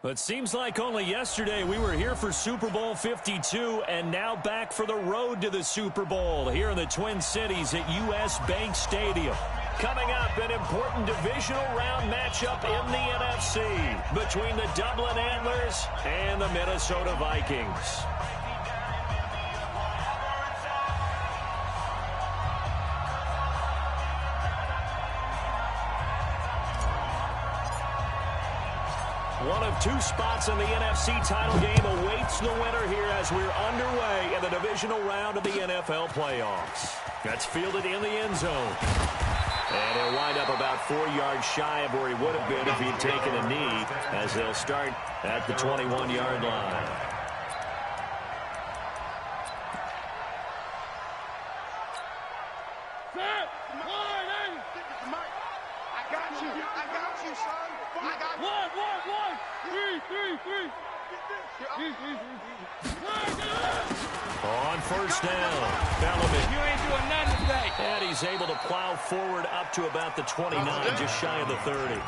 It seems like only yesterday we were here for Super Bowl 52 and now back for the road to the Super Bowl here in the Twin Cities at US Bank Stadium. Coming up, an important divisional round matchup in the NFC between the Dublin Antlers and the Minnesota Vikings. One of two spots in the NFC title game awaits the winner here as we're underway in the divisional round of the NFL playoffs. That's fielded in the end zone. And he'll wind up about 4 yards shy of where he would have been if he'd taken a knee, as they'll start at the 21-yard line. On first down, Bellamy. You ain't doing nothing today. And he's able to plow forward up to about the 29, just shy of the 30.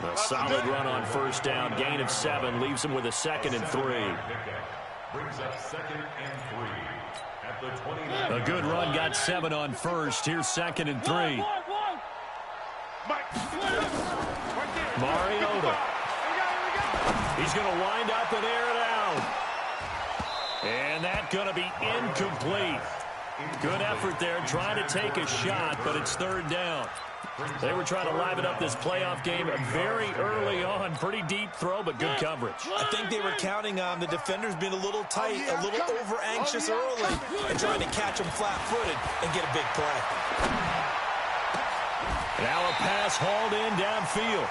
A solid run on first down, gain of 7, leaves him with a 2nd and 3. Brings up 2nd and 3 at the 29. A good run, got 7 on first. Here's 2nd and 3. Mariota. He's going to wind up and air it out. And that's going to be incomplete. Good effort there, trying to take a shot, but it's 3rd down. They were trying to liven up this playoff game very early on. Pretty deep throw, but good coverage. I think they were counting on the defenders being a little tight, a little over-anxious early, and trying to catch them flat-footed and get a big play. Now a pass hauled in downfield.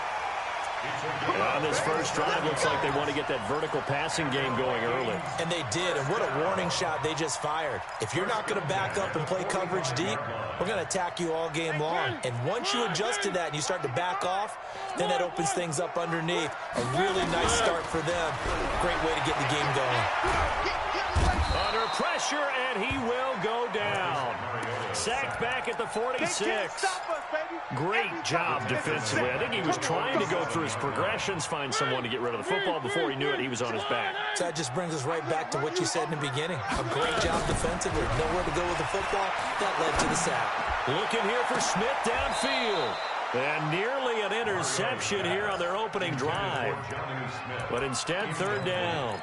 And on this first drive, looks like they want to get that vertical passing game going early. And they did, and what a warning shot they just fired. If you're not going to back up and play coverage deep, we're going to attack you all game long. And once you adjust to that and you start to back off, then that opens things up underneath. A really nice start for them. Great way to get the game going. Under pressure, and he will go down. Sacked back at the 46. Great job defensively. I think he was trying to go through his progressions, find someone to get rid of the football. Before he knew it, he was on his back. So that just brings us right back to what you said in the beginning. A great job defensively. Nowhere to go with the football. That led to the sack. Looking here for Smith downfield. And nearly an interception here on their opening drive. But instead, 3rd down.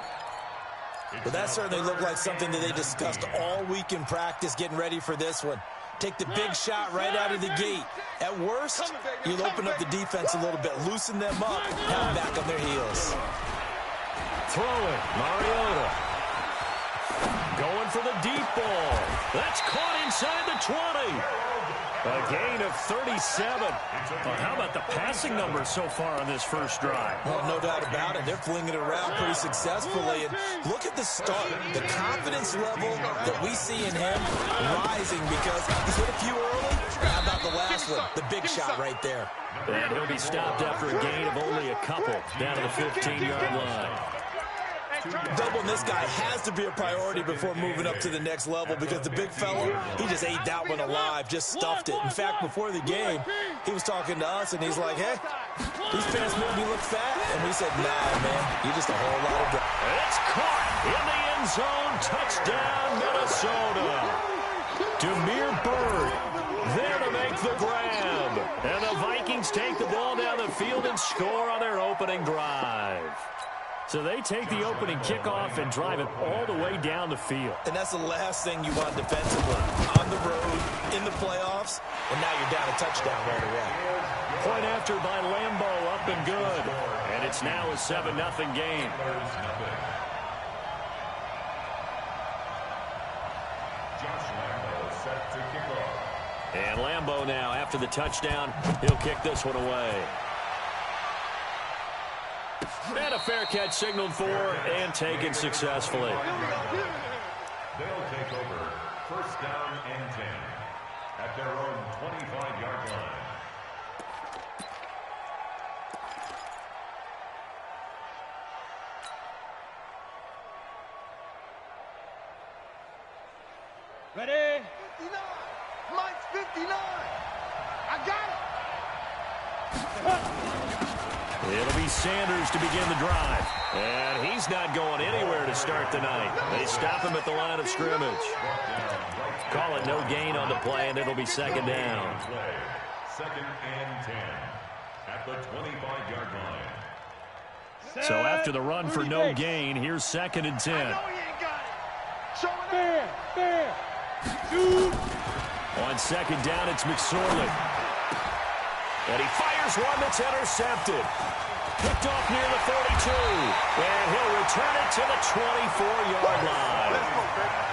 But that certainly looked like something that they discussed all week in practice getting ready for this one. Take the big shot right out of the gate. At worst, you'll open up the defense a little bit, loosen them up, have them back on their heels. Throwing, Mariota. Going for the deep ball. That's caught inside the 20. A gain of 37. Well, how about the passing numbers so far on this first drive? Well, no doubt about it. They're flinging it around pretty successfully. And look at the start. The confidence level that we see in him rising because he's hit a few early. How about the last one? The big shot right there. And he'll be stopped after a gain of only a couple down to the 15-yard line. Doubling this guy has to be a priority before moving up to the next level because the big fella, he just ate that one alive, just stuffed it. In fact, before the game, he was talking to us, and he's like, hey, these pants make me look fat. And we said, nah, man, you're just a whole lot of drugs. It's caught in the end zone. Touchdown, Minnesota. Demir Bird there to make the grab. And the Vikings take the ball down the field and score on their opening drive. So they take the opening kickoff and drive it all the way down the field. And that's the last thing you want defensively. On the road, in the playoffs, and now you're down a touchdown right away. Point after by Lambeau, up and good. And it's now a 7-0 game. And Lambeau now, after the touchdown, he'll kick this one away. And a fair catch signaled for and taken successfully. They'll take over 1st down and 10 at their own 25-yard line. Ready? 59. Mike's 59. I got it. It'll be Sanders to begin the drive. And he's not going anywhere to start the night. They stop him at the line of scrimmage. Call it no gain on the play, and it'll be second down. Second and 10 at the 25-yard line. So after the run for no gain, here's second and 10. On second down, it's McSorley. And he fires one that's intercepted. Picked off near the 42. And he'll return it to the 24-yard line.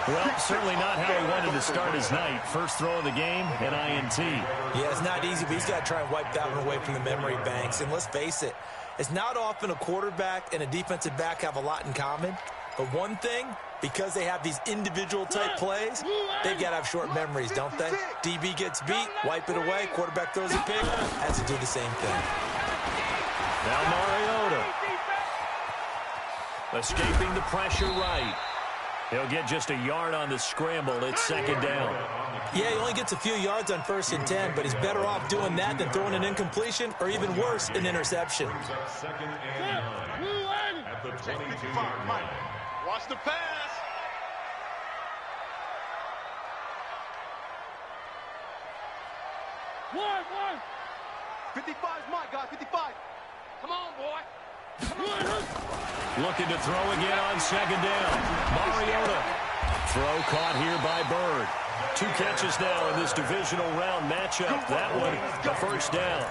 Well, certainly not how he wanted to start his night. First throw of the game, an INT. Yeah, it's not easy, but he's got to try and wipe that one away from the memory banks. And let's face it, it's not often a quarterback and a defensive back have a lot in common. But one thing, because they have these individual type plays, they've got to have short memories, don't they? DB gets beat, wipe it away, quarterback throws a pick, has to do the same thing. Now Mariota. Escaping the pressure right. He'll get just a yard on the scramble. It's second down. Yeah, he only gets a few yards on 1st and 10, but he's better off doing that than throwing an incompletion or even worse, an interception. Second and 9 at the 22-yard line. Watch the pass. One. 55 is mine, guys. 55. Come on, boy. Looking to throw again on second down. Mariota. Throw caught here by Bird. 2 catches now in this divisional round matchup. That one, the first down.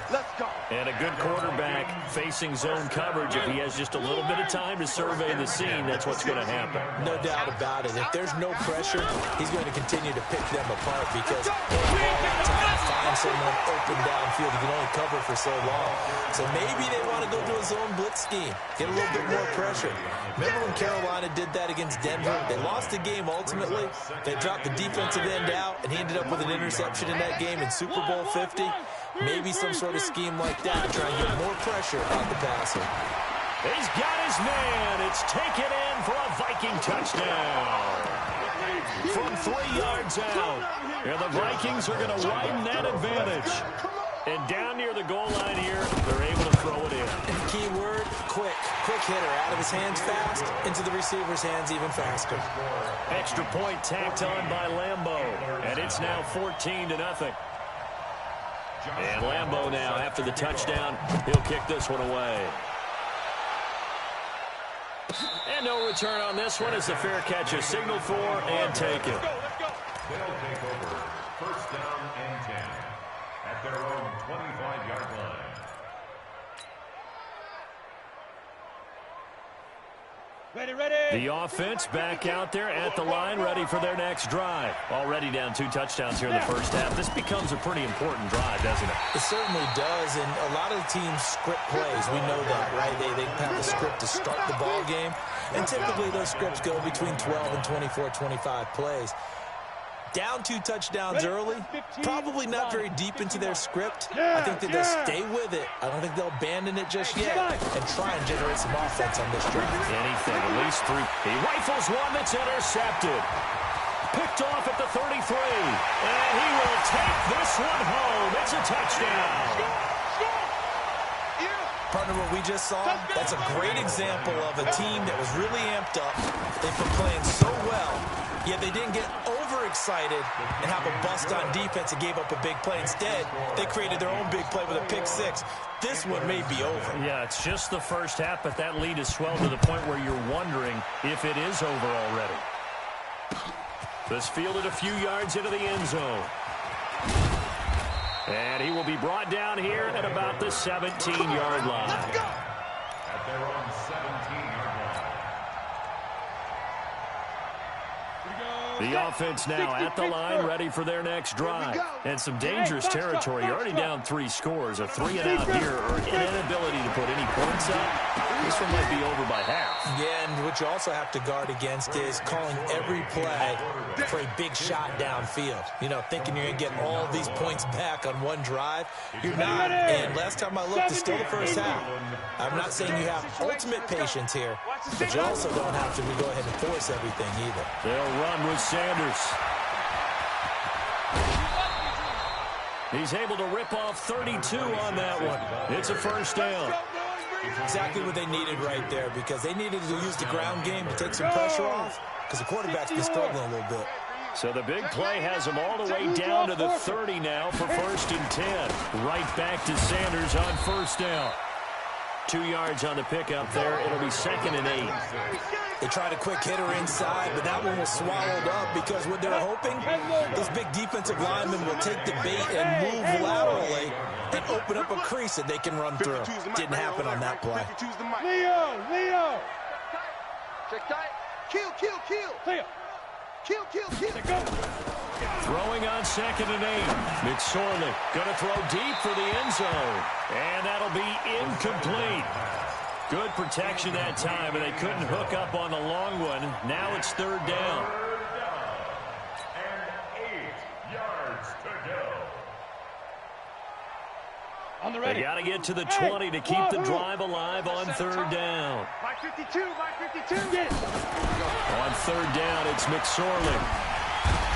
And a good quarterback facing zone coverage. If he has just a little bit of time to survey the scene, that's what's going to happen. No doubt about it. If there's no pressure, he's going to continue to pick them apart because he'll have all that time to find someone open downfield. He can only cover for so long. So maybe they want to go to a zone blitz scheme, get a little bit more pressure. Remember when Carolina did that against Denver? They lost the game ultimately. They dropped the defensive end out, and he ended up with an interception in that game in Super Bowl 50. Maybe some sort of scheme like that to try and get more pressure on the passer. He's got his man. It's taken in for a Viking touchdown. From 3 yards out. And the Vikings are going to widen that advantage. And down near the goal line here, they're able to throw it in. And the key word, quick. Quick hitter. Out of his hands fast, into the receiver's hands even faster. Extra point tacked on by Lambeau. And it's now 14-0. And Lambeau now, after the touchdown, he'll kick this one away. And no return on this one as the fair catch is signaled for and taken. They'll take over first down and 10 at their own 25-yard line. Ready. The offense back out there at the line, ready for their next drive. Already down 2 touchdowns here in the first half. This becomes a pretty important drive, doesn't it? It certainly does, and a lot of the teams script plays. We know that, right? They have a script to start the ball game, and typically those scripts go between 12 and 24, 25 plays. Down 2 touchdowns early, probably not very deep into their script. I think that they'll stay with it. I don't think they'll abandon it just yet and try and generate some offense on this drive. Anything, at least 3. He rifles one that's intercepted. Picked off at the 33. And he will take this one home. It's a touchdown. Partner, what we just saw, that's a great example of a team that was really amped up. They've been playing so well, yet they didn't get overexcited and have a bust on defense and gave up a big play. Instead, they created their own big play with a pick 6. This one may be over. Yeah, it's just the first half, but that lead has swelled to the point where you're wondering if it is over already. This fielded a few yards into the end zone. And he will be brought down here at about the 17-yard line. At their own 17-yard line. The offense now at the line, ready for their next drive. And some dangerous territory. You're already down 3 scores. A 3-and-out here, or an inability to put any points up. This one might be over by half. Yeah, and what you also have to guard against is calling every play for a big shot downfield. You know, thinking you're going to get all these points back on one drive. You're not. And last time I looked, it's still the first half. I'm not saying you have ultimate patience here, but you also don't have to go ahead and force everything either. They'll run with Sanders. He's able to rip off 32 on that one. It's a first down. Exactly what they needed right there, because they needed to use the ground game to take some pressure off, because the quarterback's been struggling a little bit. So the big play has them all the way down to the 30 now for 1st and 10. Right back to Sanders on 1st down. 2 yards on the pickup there. It'll be 2nd and 8. They tried a quick hitter inside, but that one was swallowed up because what they're hoping, this big defensive lineman will take the bait and move laterally and open up a crease that they can run through. Didn't happen on that play. Leo! Check tight. Kill. Clear. Kill. Throwing on 2nd and 8. McSorley going to throw deep for the end zone. And that'll be incomplete. Good protection that time, and they couldn't hook up on the long one. Now it's 3rd down. And 8 yards to go. On the ready. They got to get to the 20 to keep the drive alive on 3rd down. My 52. Get it. On 3rd down, it's McSorley.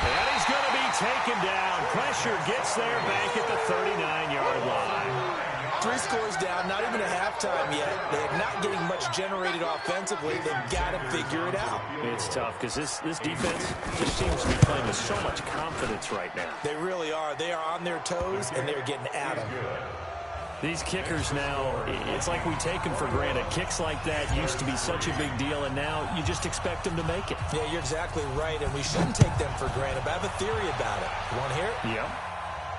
And he's going to be taken down. Pressure gets there back at the 39-yard line. 3 scores down, not even a halftime yet. They're not getting much generated offensively. They've got to figure it out. It's tough because this defense just seems to be playing with so much confidence right now. They really are. They are on their toes, and they're getting at them. These kickers now, it's like we take them for granted. Kicks like that used to be such a big deal, and now you just expect them to make it. Yeah, you're exactly right, and we shouldn't take them for granted. But I have a theory about it. You want to hear it? Yep.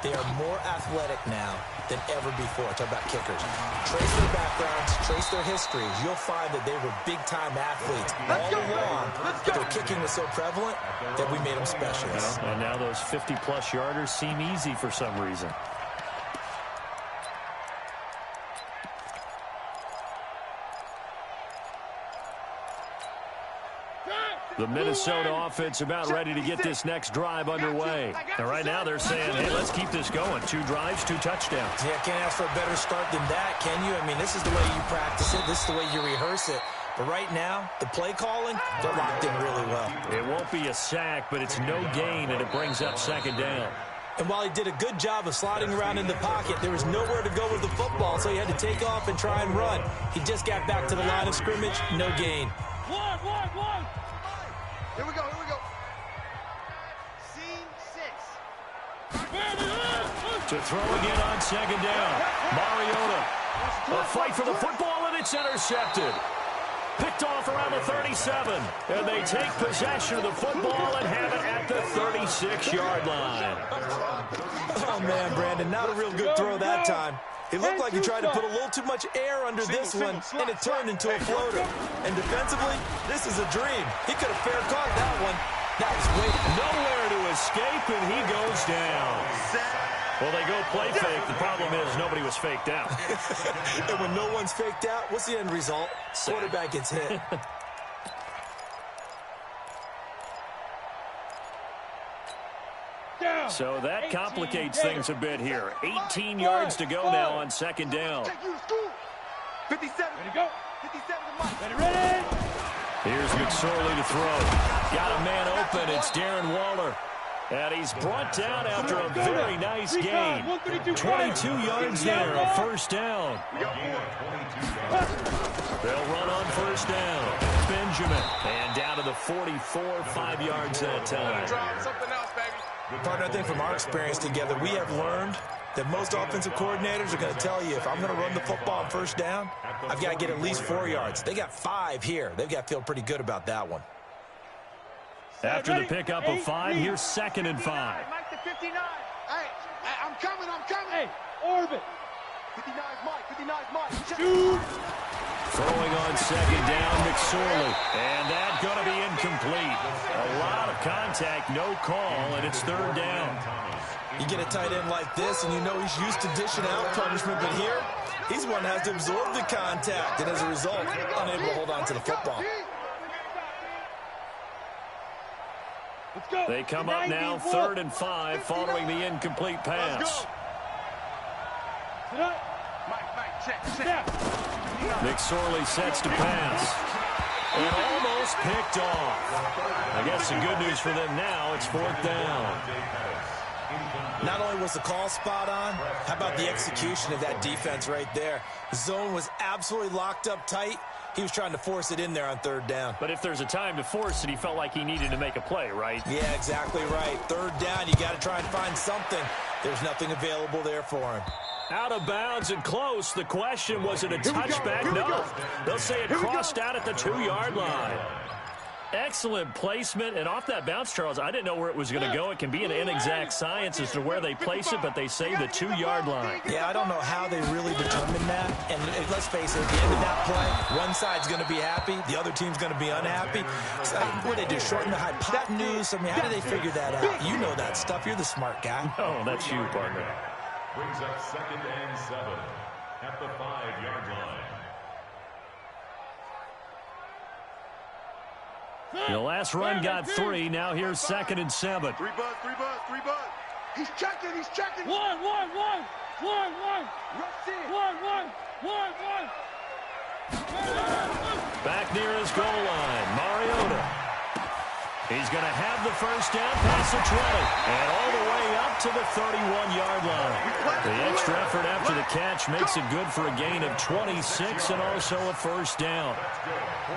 They are more athletic now than ever before. Talk about kickers. Trace their backgrounds, trace their histories. You'll find that they were big-time athletes all along. But their kicking was so prevalent that we made them specialists. And now those 50-plus yarders seem easy for some reason. The Minnesota offense about ready to get this next drive underway. And right now they're saying, hey, let's keep this going. 2 drives, 2 touchdowns. Yeah, can't ask for a better start than that, can you? I mean, this is the way you practice it. This is the way you rehearse it. But right now, the play calling, they're locked in really well. It won't be a sack, but it's no gain, and it brings up 2nd down. And while he did a good job of sliding around in the pocket, there was nowhere to go with the football, so he had to take off and try and run. He just got back to the line of scrimmage, no gain. One. Here we go. Scene 6. To throw again on 2nd down. Mariota. A fight for the football, and it's intercepted. Picked off around the 37. And they take possession of the football and have it at the 36-yard line. Oh, man, Brandon, not a real good throw that time. It looked like he tried to put a little too much air under this one, and it turned into a floater. And defensively, this is a dream. He could have fair caught that one. That was way nowhere to escape, and he goes down. Well, they go play fake. The problem is nobody was faked out. And when no one's faked out, what's the end result? Quarterback gets hit. So that complicates things a bit here. 18 yards to go now on 2nd down. 57. Ready to go. 57 ready. Here's McSorley to throw. Got a man open. It's Darren Waller. And he's brought down after a very nice gain. 22 yards there, a 1st down. They'll run on 1st down. Benjamin. And down to the 44, 5 yards that time. Partner, I think from our experience together, we have learned that most offensive coordinators are going to tell you, if I'm going to run the football on 1st down, I've got to get at least 4 yards. They got 5 here. They've got to feel pretty good about that one. After the pickup of 5, here's 2nd and 5. Mike to 59. Hey, I'm coming. Hey, orbit. 59's Mike. Shoot. Throwing on 2nd down, McSorley. And that's going to be incomplete. A lot of contact, no call, and it's 3rd down. You get a tight end like this, and you know he's used to dishing out punishment, but here, he's one that has to absorb the contact, and as a result, unable to hold on to the football. They come up now 3rd and 5 following the incomplete pass. McSorley sets to pass. And almost picked off. I guess the good news for them now, it's 4th down. Not only was the call spot on, how about the execution of that defense right there? The zone was absolutely locked up tight. He was trying to force it in there on third down. But if there's a time to force it, he felt like he needed to make a play, right? Yeah, exactly right. Third down, you got to try and find something. There's nothing available there for him. Out of bounds and close. The question, was it a touchback? No. They'll say it crossed out at the 2-yard line. Excellent placement, and off that bounce, Charles, I didn't know where it was going to go. It can be an inexact science as to where they place it, but they say the 2-yard line. Yeah, I don't know how they really determined that. And let's face it, at the end of that play, one side's going to be happy, the other team's going to be unhappy. So, what do they do, shorten the hypotenuse? I mean, how do they figure that out? You know that stuff. You're the smart guy. Oh, that's you, partner. Brings up 2nd and 7 at the 5-yard line. The last run got 3. Now here's 2nd and 7. 3 bud. He's checking. One. Back near his goal line, Mariota. He's going to have the first down past the 20 and all the way up to the 31-yard line. The extra effort after the catch makes it good for a gain of 26 and also a first down.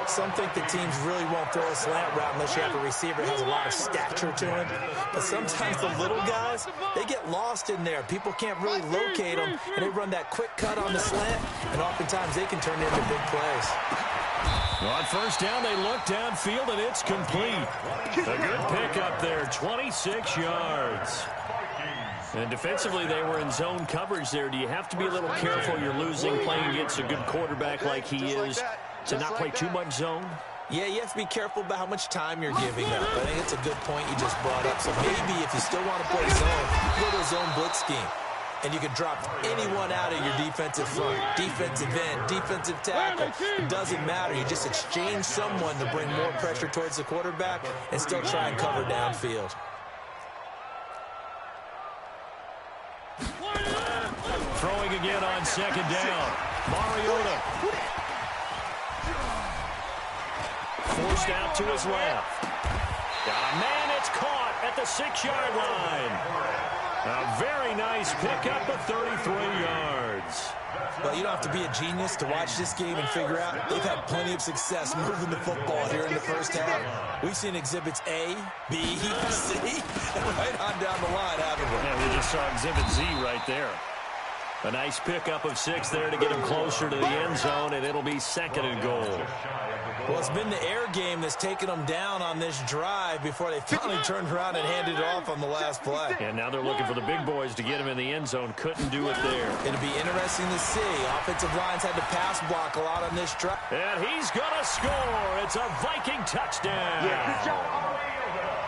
Some think the teams really won't throw a slant route unless you have a receiver that has a lot of stature to him. But sometimes the little guys, they get lost in there. People can't really locate them, and they run that quick cut on the slant, and oftentimes they can turn into big plays. On first down, they look downfield, and it's complete. A good pickup there, 26 yards. And defensively, they were in zone coverage there. Do you have to be a little careful? You're losing playing against a good quarterback like he is to not play too much zone? Yeah, you have to be careful about how much time you're giving up. I think it's a good point you just brought up. So maybe if you still want to play zone, go to a zone blitz scheme. And you can drop anyone out of your defensive front, defensive end, defensive tackle. It doesn't matter. You just exchange someone to bring more pressure towards the quarterback and still try and cover downfield. Throwing again on 2nd down. Mariota. Forced out to his left. Got a man, it's caught at the 6-yard line. A very nice pickup of 33 yards. Well, you don't have to be a genius to watch this game and figure out they've had plenty of success moving the football here in the first half. We've seen exhibits A, B, C, and right on down the line, haven't we? Yeah, we just saw exhibit Z right there. A nice pickup of 6 there to get him closer to the end zone, and it'll be 2nd and goal. Well, it's been the air game that's taken them down on this drive before they finally turned around and handed it off on the last play. And now they're looking for the big boys to get him in the end zone. Couldn't do it there. It'll be interesting to see. Offensive lines had to pass block a lot on this drive. And he's going to score. It's a Viking touchdown. Yeah, good job.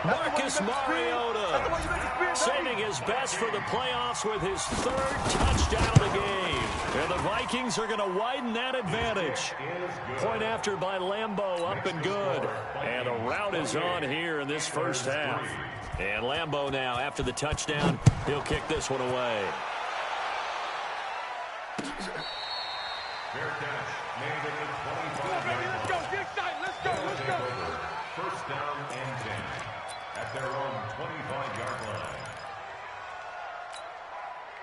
Marcus Mariota saving his best for the playoffs with his 3rd touchdown of the game. And the Vikings are going to widen that advantage. Point after by Lambeau, up and good. And a rout is on here in this first half. And Lambeau now, after the touchdown, he'll kick this one away. Fair catch made at the 25-yard line. Let's go. Get excited. Let's go. First down and 10 at their own 25-yard line.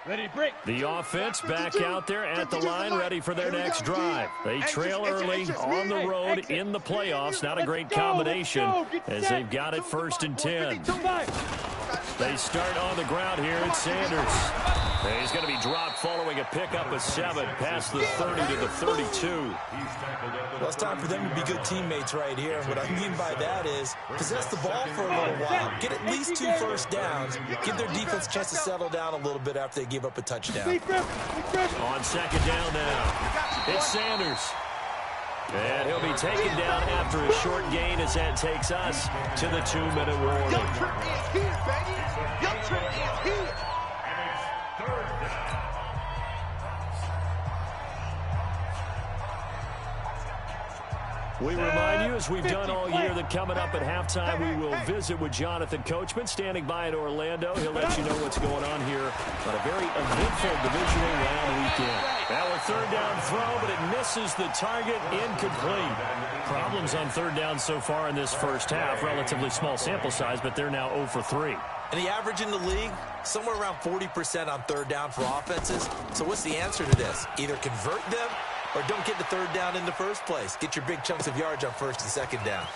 Ready, break. The offense back out there at the line, ready for their next drive. They trail early on the road in the playoffs. Not a great combination as they've got it 1st and 10. They start on the ground here. It's Sanders. He's going to be dropped following a pickup of 7 past the 30 to the 32. Well, it's time for them to be good teammates right here. What I mean by that is possess the ball for a little while. Get at least 2 first downs. Give their defense a chance to settle down a little bit after they give up a touchdown. On 2nd down now, it's Sanders. And he'll be taken down after a short gain as that takes us to the 2-minute warning. Young Trent is here, baby. Young Trent is here. And it's 3rd down. We remind you, as we've done all year, that coming up at halftime, we will visit with Jonathan Coachman, standing by in Orlando. He'll let you know what's going on here on a very eventful divisional round weekend. Now a 3rd down throw, but it misses the target, incomplete. Problems on 3rd down so far in this first half. Relatively small sample size, but they're now 0 for 3. And the average in the league, somewhere around 40% on third down for offenses. So what's the answer to this? Either convert them or don't get the third down in the first place. Get your big chunks of yards on first and second down.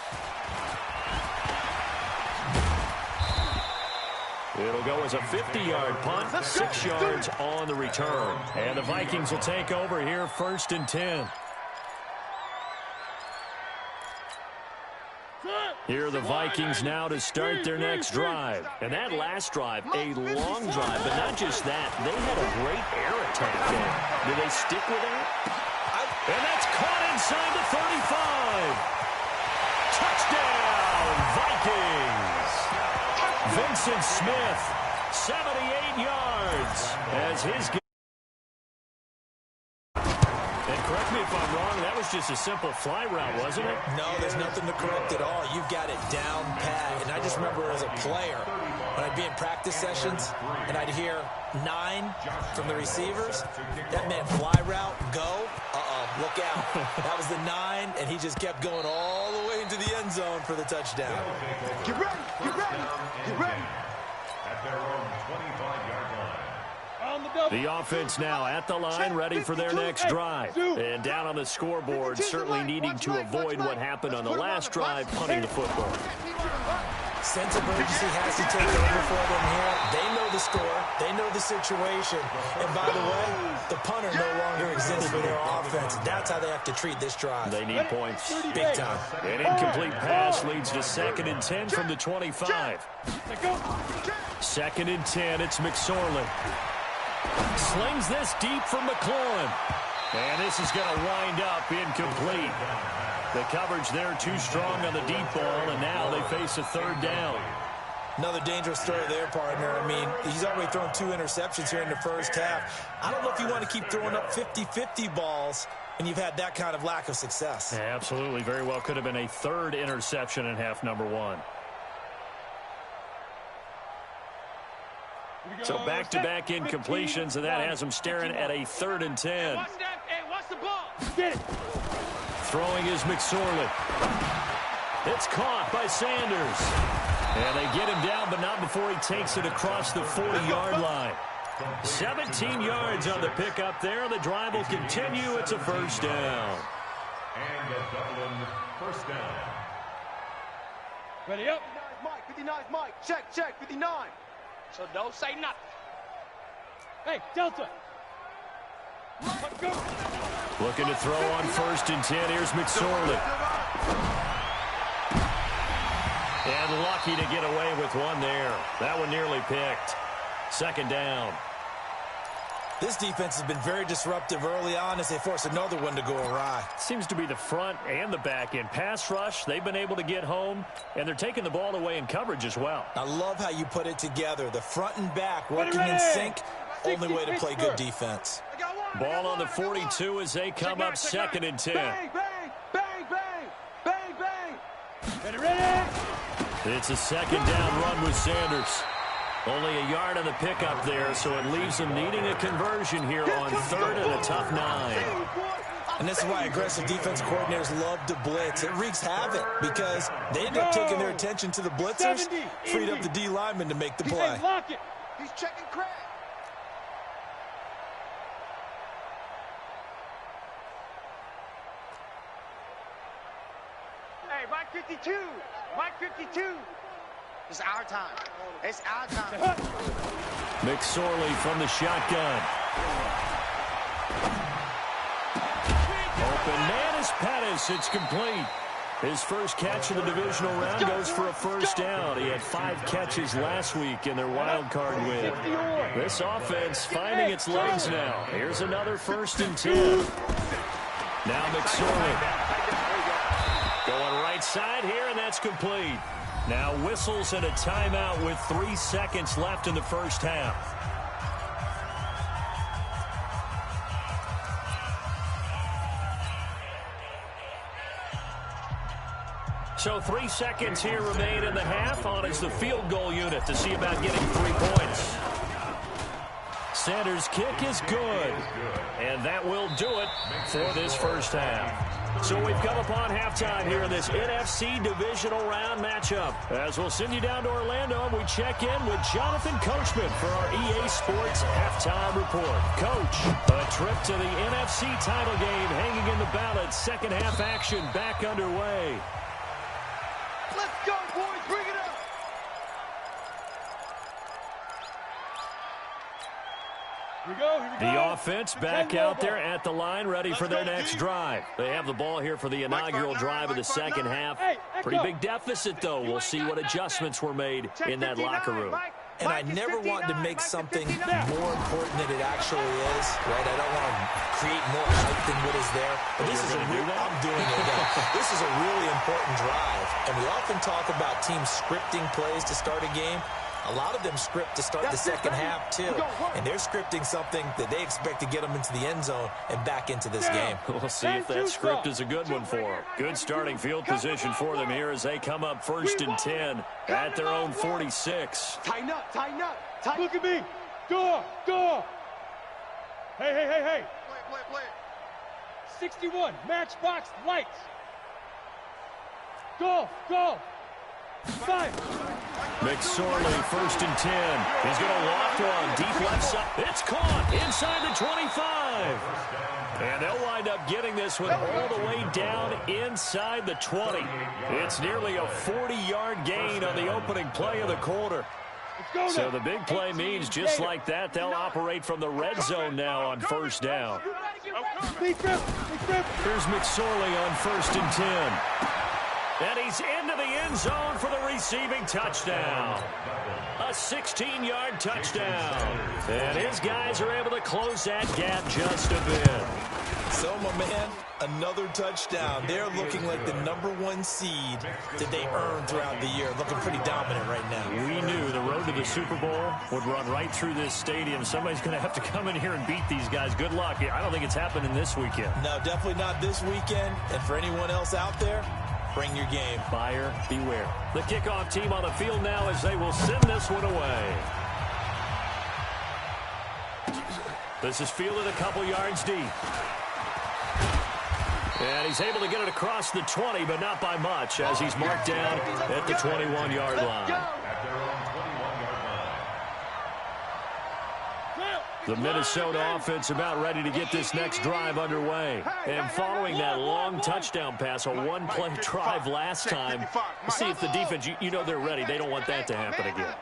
It'll go as a 50-yard punt, 6 yards on the return. And the Vikings will take over here, 1st and 10. Here are the Vikings now to start their next drive. And that last drive, a long drive, but not just that. They had a great air attack there. Do they stick with that? And that's caught inside the 35. Touchdown, Vikings! Vincent Smith, 78 yards as his game. And correct me if I'm wrong, that was just a simple fly route, wasn't it? No, there's nothing to correct at all. You've got it down pat. And I just remember as a player, when I'd be in practice sessions and I'd hear 9 from the receivers, that meant fly route, go, look out. That was the 9, and he just kept going all the way into the end zone for the touchdown. Get ready, get ready, get ready. At their own 25-yard line. The offense now at the line, ready for their next drive. And down on the scoreboard, certainly needing to avoid what happened on the last drive, punting the football. Sense of urgency has to take over for them here. They know the score. They know the situation. And by the way, the punter no longer exists for their offense. That's how they have to treat this drive. They need points. Big time. An incomplete pass leads to 2nd and 10 from the 25. 2nd and 10, it's McSorley. Slings this deep for McLaurin. And this is going to wind up incomplete. The coverage there too strong on the deep ball, and now they face a 3rd down. Another dangerous throw there, partner. I mean, he's already thrown 2 interceptions here in the first half. I don't know if you want to keep throwing up 50-50 balls, and you've had that kind of lack of success. Yeah, absolutely. Very well could have been a 3rd interception in half number 1. So back-to-back incompletions, and that has them staring at a 3rd and 10. Hey, watch that. Hey, watch the ball. Get it. Throwing is McSorley. It's caught by Sanders. And they get him down, but not before he takes it across the 40-yard line. 17 yards on the pickup there. The drive will continue. It's a 1st down. And a Dublin 1st down. Ready up. 59 Mike. Check, 59. So don't say nothing. Hey, Delta. Let's go. Looking to throw on 1st and 10. Here's McSorley. And lucky to get away with one there. That one nearly picked. 2nd down. This defense has been very disruptive early on as they force another one to go awry. Seems to be the front and the back end. Pass rush, they've been able to get home, and they're taking the ball away in coverage as well. I love how you put it together. The front and back working in sync. Only way to play good defense. Ball on the 42 as they come up 2nd and 10. Bang, bang, bang, bang, bang, bang. Ready. It's a 2nd down run with Sanders. Only a yard on the pickup there, so it leaves them needing a conversion here on 3rd and a tough 9. And this is why aggressive defense coordinators love to blitz. It wreaks havoc because they end up taking their attention to the blitzers, freed up the D lineman to make the play. Lock it. He's checking crack. Hey, Mike 52. Mike 52. It's our time. It's our time. McSorley from the shotgun. Open man is Pettis. It's complete. His first catch in the divisional round goes for a 1st down. He had 5 catches last week in their wild card win. This offense finding its legs now. Here's another 1st and 10. Now McSorley. Going right side here, and that's complete. Now whistles and a timeout with 3 seconds left in the first half. So 3 seconds here remain in the half. On is the field goal unit to see about getting 3 points. Sanders' kick is good. And that will do it for this first half. So we've come upon halftime here in this NFC divisional round matchup. As we'll send you down to Orlando, and we check in with Jonathan Coachman for our EA Sports halftime report. Coach, a trip to the NFC title game hanging in the balance. Second half action back underway. Let's go, boys. Bring it up. Here we go. The offense back out there at the line, ready for their next drive. They have the ball here for the inaugural drive of the second half. Pretty big deficit, though. We'll see what adjustments were made in that locker room. And I never want to make something more important than it actually is, right? I don't want to create more hype than what is there. But this is I'm doing it again. This is a really important drive. And we often talk about teams scripting plays to start a game. A lot of them script to start the second half, too. And they're scripting something that they expect to get them into the end zone and back into this game. We'll see if that script is a good one for them. Good starting field position for them here as they come up 1st and 10 at their own 46. Tighten up, tighten up. Look at me. Go. Hey. Play. 61, matchbox lights. Go. 5. McSorley, 1st and 10. He's going to loft one deep left side. It's caught inside the 25. And they'll wind up getting this one all the way down inside the 20. It's nearly a 40-yard gain on the opening play of the quarter. So the big play means just like that, they'll operate from the red zone now on 1st down. Here's McSorley on 1st and 10. And he's into the end zone for the receiving touchdown. A 16-yard touchdown. And his guys are able to close that gap just a bit. So, my man, another touchdown. They're looking like the #1 seed that they earned throughout the year. Looking pretty dominant right now. We knew the road to the Super Bowl would run right through this stadium. Somebody's going to have to come in here and beat these guys. Good luck. I don't think it's happening this weekend. No, definitely not this weekend. And for anyone else out there, bring your game. Buyer beware. The kickoff team on the field now as they will send this one away. This is fielded a couple yards deep. And he's able to get it across the 20, but not by much, as he's marked down at the 21-yard line. The Minnesota offense about ready to get this next drive underway. And following that long touchdown pass, a one-play drive last time, we'll see if the defense, you know they're ready. They don't want that to happen again.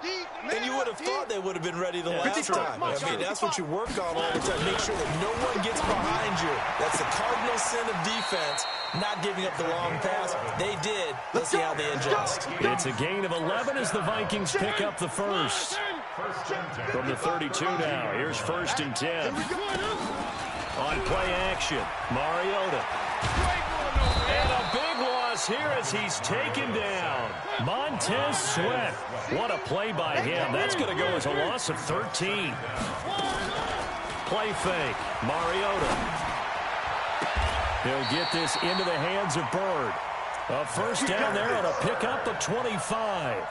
And you would have thought they would have been ready the last time. I mean, that's what you work on all the time. Make sure that no one gets behind you. That's the cardinal sin of defense, not giving up the long pass. They did. Let's see how they adjust. It's a gain of 11 as the Vikings pick up the first. From the 32 now, here's 1st and 10. On play action, Mariota. And a big loss here as he's taken down. Montez Sweat. What a play by him. That's going to go as a loss of 13. Play fake, Mariota. He'll get this into the hands of Bird. A first down there on a pickup of 25.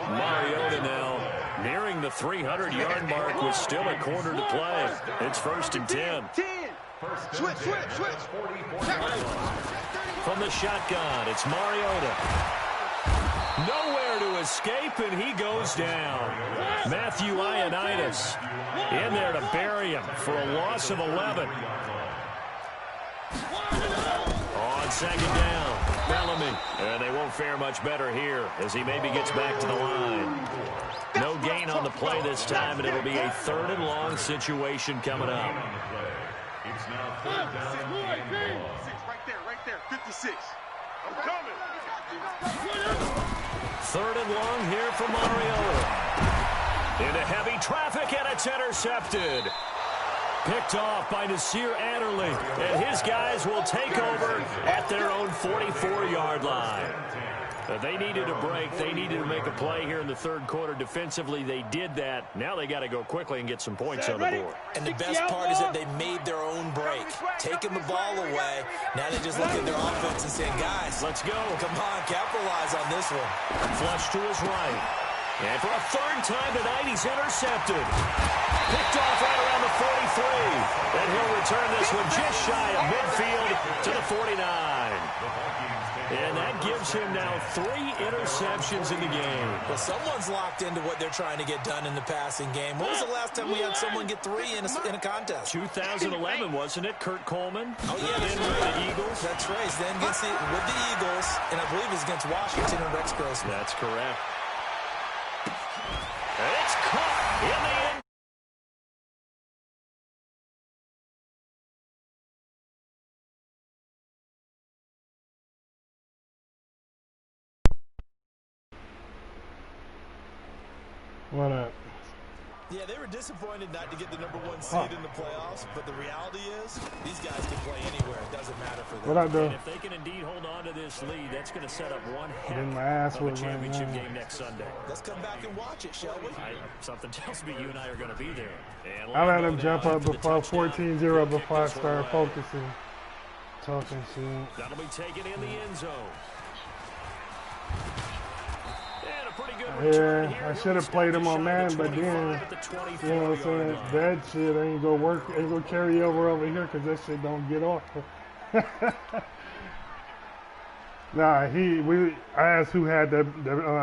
Mariota now nearing the 300-yard mark with still a quarter to play. It's 1st and 10. Switch. From the shotgun, it's Mariota. Nowhere to escape, and he goes down. Matthew Ioannidis in there to bury him for a loss of 11. On 2nd down, Bellamy. And they won't fare much better here as he maybe gets back to the line. No gain on the play this time, and it'll be a 3rd and long situation coming up. It's now 3rd down and long. Right there, 56. I'm coming. 3rd and long here for Mariota. Into heavy traffic, and it's intercepted. Picked off by Nasir Adderley, and his guys will take over at their own 44-yard line. They needed a break. They needed to make a play here in the 3rd quarter. Defensively, they did that. Now they got to go quickly and get some points on the board. And the best part is that they made their own break, taking the ball away. Now they just look at their offense and saying, guys, let's go. Come on, capitalize on this one. Flush to his right. And for a 3rd time tonight, he's intercepted. Picked off right around the 43. And he'll return this one just shy of midfield to the 49. And that gives him now 3 interceptions in the game. Well, someone's locked into what they're trying to get done in the passing game. When was the last time we had someone get 3 in a contest? 2011, wasn't it? Kurt Coleman? Oh, yeah. Then with the Eagles. That's right. Then with the Eagles, and I believe it's against Washington and Rex Grossman. That's correct. And it's caught in the end. What up? Yeah, they were disappointed not to get the #1 seed in the playoffs, but the reality is these guys can play anywhere. It doesn't matter for them. What I do? And if they can indeed hold on to this lead, that's going to set up one heck of a championship game next Sunday. Let's come back and watch it, shall we? Something tells me you and I are going to be there. And I let them jump up before 14-0 before I start focusing. Talking shit. That'll be taken in the end zone. Yeah, I should have played him on man, but then, you know what I'm saying, that shit ain't gonna work, ain't gonna carry over here because that shit don't get off. Nah, I asked who had the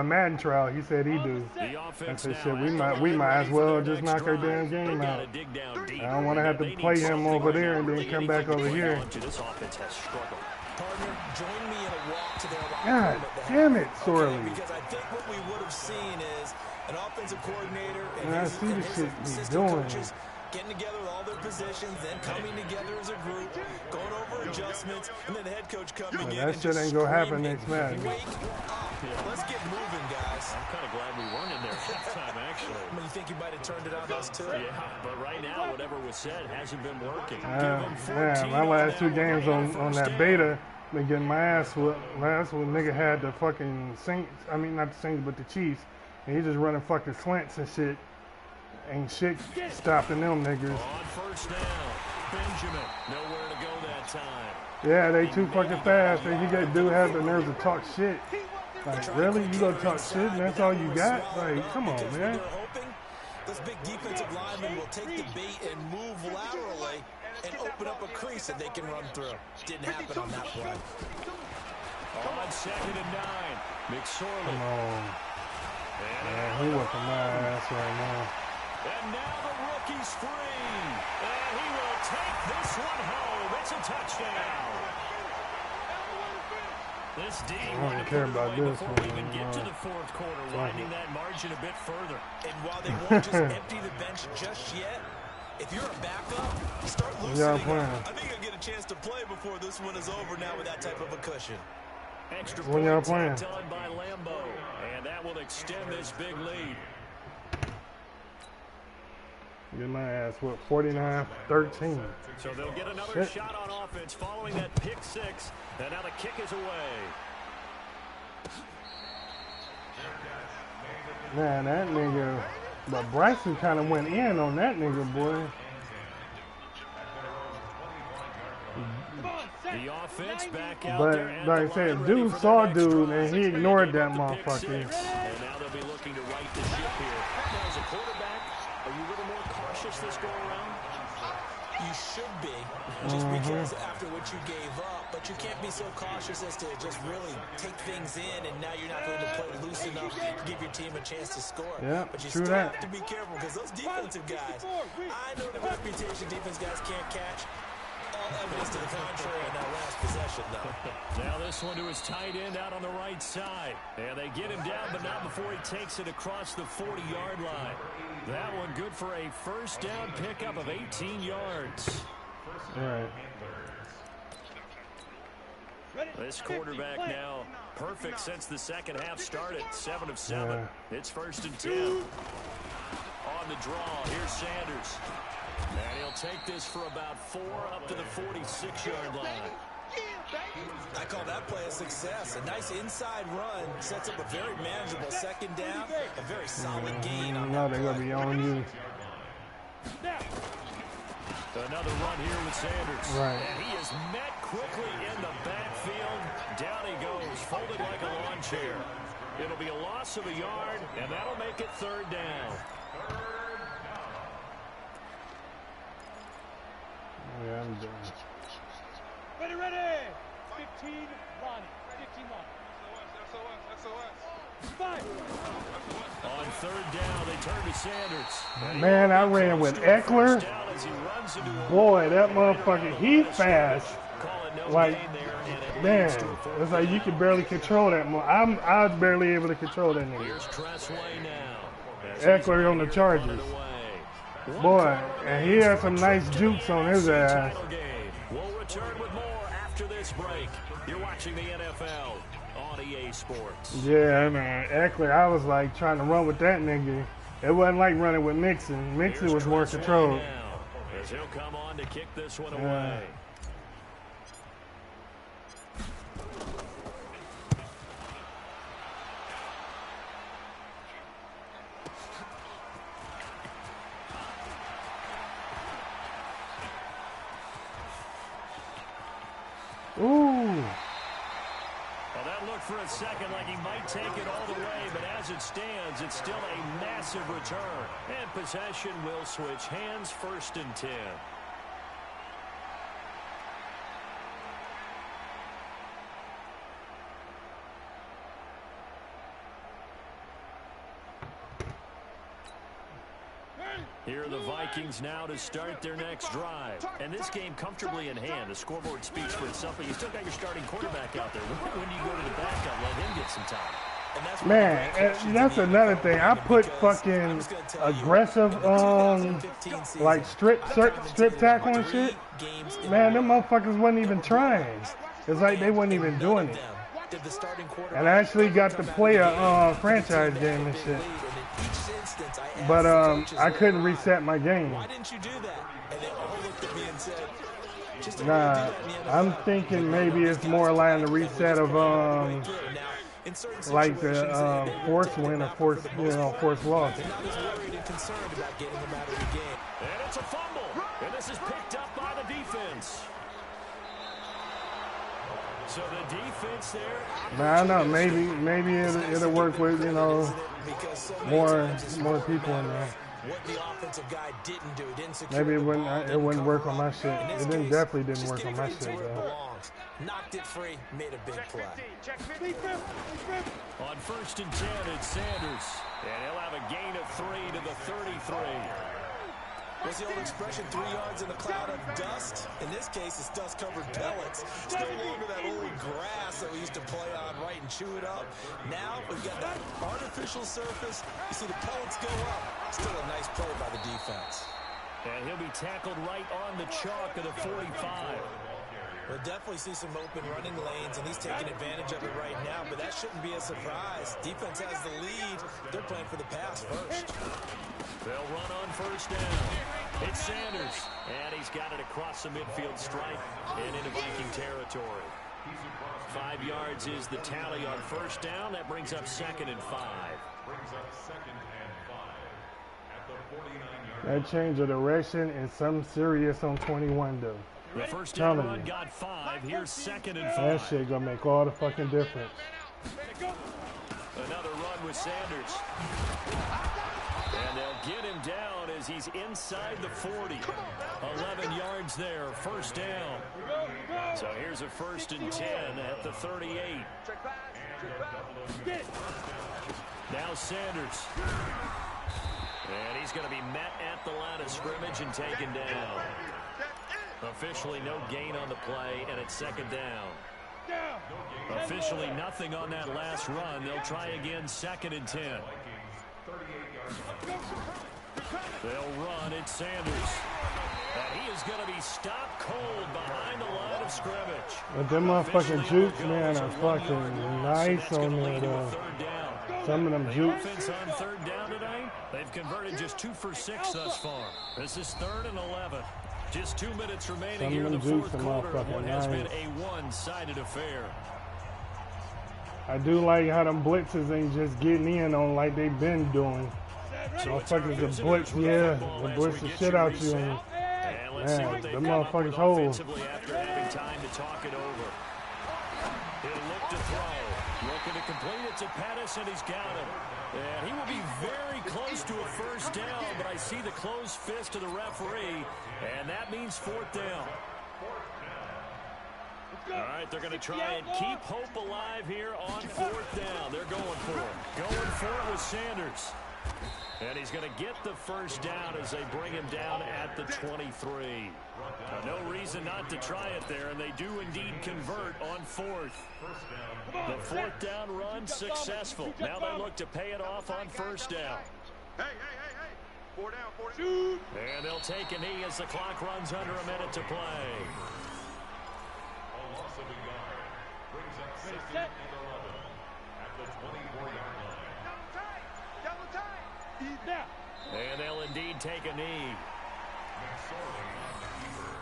Madden trial. He said he do. I said, shit, we might as well just knock our damn game out. I don't want to have to play him over there and then come back over here. Partner, join me in a walk to their locker God room at the damn it, half. Sorley. Okay, because I think what we would have seen is an offensive coordinator and I his see the shit he's assistant doing. coaches getting together with all their positions, then coming together as a group, going over adjustments, and then the head coach coming in. That shit ain't gonna happen next match. Wake up. Let's get moving, guys. I'm kind of glad we weren't in there halftime, actually. I mean, you think you might have turned it on us, too? Yeah, but right now, whatever was said hasn't been working. Yeah, my last 2 games on that beta, been getting my ass whooped. Last one, nigga had the fucking Saints, I mean, not the Saints, but the Chiefs, and he just running fucking slants and shit. Ain't shit stopping them niggas. On first down, Benjamin, nowhere to go that time. Yeah, they too fucking fast. And you got dude have the nerve to talk shit. Like, really? You gonna talk shit and that's all you got? Like, come on, man. This big defensive lineman will take the bait and move laterally and open up a crease that they can run through. Didn't happen on that play. On 2nd and 9, McSorley. Come on. Yeah, he whooping my ass right now. And now the rookie's free. And he will take this one home. It's a touchdown. This D I don't care about this before one. we even get to the 4th quarter, winding that margin a bit further. And while they won't just empty the bench just yet, if you're a backup, start loosening up. I think you'll get a chance to play before this one is over now with that type of a cushion. Extra when y'all playing? Done by Lambeau, and that will extend this big lead. Get my ass whooped 49-13. So they'll get another shot on offense following that pick 6, and now the kick is away. Man, that nigga, but Bryson kind of went in on that nigga, boy. The offense back out but there like I said, dude saw dude and he ignored that motherfucker. And now they'll be looking to right the ship here. Now, as a quarterback, are you a little more cautious this go around? You should be, just because after what you gave up, but you can't be so cautious as to just really take things in, and now you're not going to play loose enough to give your team a chance to score. Yeah, but you still have to be careful because those defensive guys, I know the reputation defense guys can't catch. All evidence to the contrary in that last possession, though. Now this one to his tight end out on the right side. And they get him down, but not before he takes it across the 40-yard line. That one good for a first down pickup of 18 yards. All right. This quarterback now perfect since the second half started. 7 of 7. Yeah. It's 1st and 10. On the draw, here's Sanders. And he'll take this for about 4 up to the 46-yard line. I call that play a success. A nice inside run sets up a very manageable second down. A very solid gain on that play. They're going to be on you. Another run here with Sanders. Right. And he is met quickly in the backfield. Down he goes, folded like a lawn chair. It'll be a loss of a yard, and that'll make it 3rd down. Yeah, On third down, they turn to Sanders. Man, I ran with Eckler. Boy, that motherfucker, he fast. Like, man, it's like you can barely control that. I was barely able to control that nigga. Eckler on the Chargers. Boy, and he had some nice jukes on his ass. We'll return with more after this break. You're watching the NFL on EA Sports. Yeah, man, Eckler, I was like trying to run with that nigga. It wasn't like running with Mixon. Mixon was more controlled. As he'll come on to kick this one away. Ooh. Well, that looked for a second like he might take it all the way, but as it stands, it's still a massive return. And possession will switch hands, 1st and 10. Here are the Vikings now to start their next drive. And this game comfortably in hand. The scoreboard speaks for itself, but you still got your starting quarterback out there. When do you go to the backup, let him get some time? And that's man, that's another thing. I put fucking aggressive, like strip tackle and shit. Man, them motherfuckers wasn't even trying. It's like they wasn't even doing it. And I actually got to play a franchise game and shit. But I couldn't reset my game. Why didn't you do that? And they all looked at me and said, nah, I'm thinking maybe it's more like the reset of like the force win or force loss. And it's a fumble, and this is picked up by the defense. So the defense there. Nah, I don't know. Maybe it'll work with more people in there. What the offensive guy didn't do, maybe it wouldn't work on my shit. It definitely didn't work on my shit though. Knocked it free, made a big play. On 1st and 10, it's Sanders, and he'll have a gain of 3 to the 33. What's the old expression, 3 yards in a cloud of dust? In this case, it's dust-covered pellets. It's no longer that old grass that we used to play on, right, and chew it up. Now, we've got that artificial surface. You see the pellets go up. Still a nice play by the defense. And he'll be tackled right on the chalk of the 45. We'll definitely see some open running lanes, and he's taking advantage of it right now, but that shouldn't be a surprise. Defense has the lead. They're playing for the pass first. They'll run on 1st down. It's Sanders, and he's got it across the midfield stripe and into Viking territory. 5 yards is the tally on 1st down. That brings up 2nd and 5. That change of direction is something serious on 21 though. The first down run got 5. Here's 2nd and 5. That shit gonna make all the fucking difference. Another run with Sanders. And they'll get him down as he's inside the 40. 11 yards there, 1st down. So here's a 1st and 10 at the 38. Now Sanders. And he's going to be met at the line of scrimmage and taken down. Officially no gain on the play, and it's 2nd down. Officially nothing on that last run. They'll try again, 2nd and 10. They'll run. It's Sanders. And he is going to be stopped cold behind the line of scrimmage. But them motherfucking jukes, man, are fucking nice on there, though. Some of them jukes. Offense on 3rd down tonight. They've converted just 2 for 6 thus far. This is 3rd and 11. Just 2 minutes remaining here in the 4th quarter of what has been a one-sided affair. I do like how them blitzes ain't just getting in on like they've been doing. Motherfuckers the blitz, yeah, the blitz the shit out you. And man, the motherfuckers hold. After having time to talk it over. He'll look to throw. Looking to complete it to Pettis, and he's got him. And he will be very close to a 1st down, but I see the closed fist of the referee, and that means 4th down. All right, they're going to try and keep hope alive here on 4th down. They're going for it. Going for it with Sanders. And he's going to get the first down as they bring him down at the 23. No reason not to try it there, and they do indeed convert on 4th. The 4th down run successful. Now they look to pay it off on 1st down. Hey. 4 down, 4 down. And they'll take a knee as the clock runs under a minute to play. A loss of a yard brings up 2nd and 11 at the 24-yard line. Double tight. Ease down. And they'll indeed take a knee. McSorley on the keeper.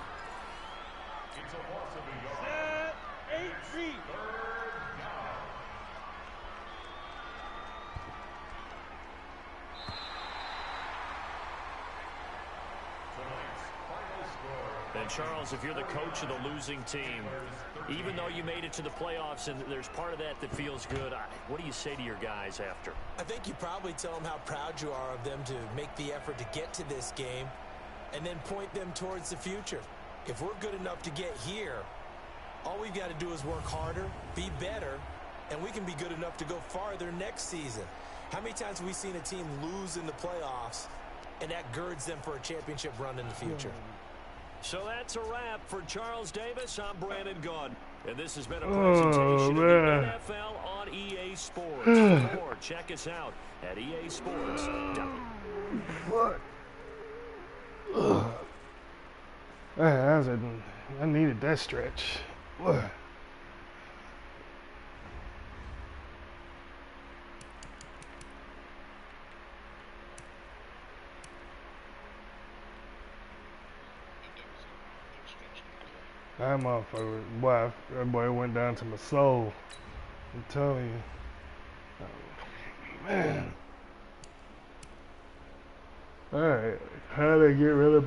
It's a loss of a yard. 8-3. 3rd down. Tonight's final score. And Charles, if you're the coach of the losing team, even though you made it to the playoffs and there's part of that that feels good, what do you say to your guys after? I think you probably tell them how proud you are of them to make the effort to get to this game and then point them towards the future. If we're good enough to get here, all we've got to do is work harder, be better, and we can be good enough to go farther next season. How many times have we seen a team lose in the playoffs, and that girds them for a championship run in the future? So that's a wrap for Charles Davis. I'm Brandon Gaudin. And this has been a presentation of the NFL on EA Sports. For more, check us out at easports.com. What? I needed that stretch. What? That motherfucker, boy, that boy went down to my soul. I'm telling you. Oh, man. Alright, how do they get rid of that?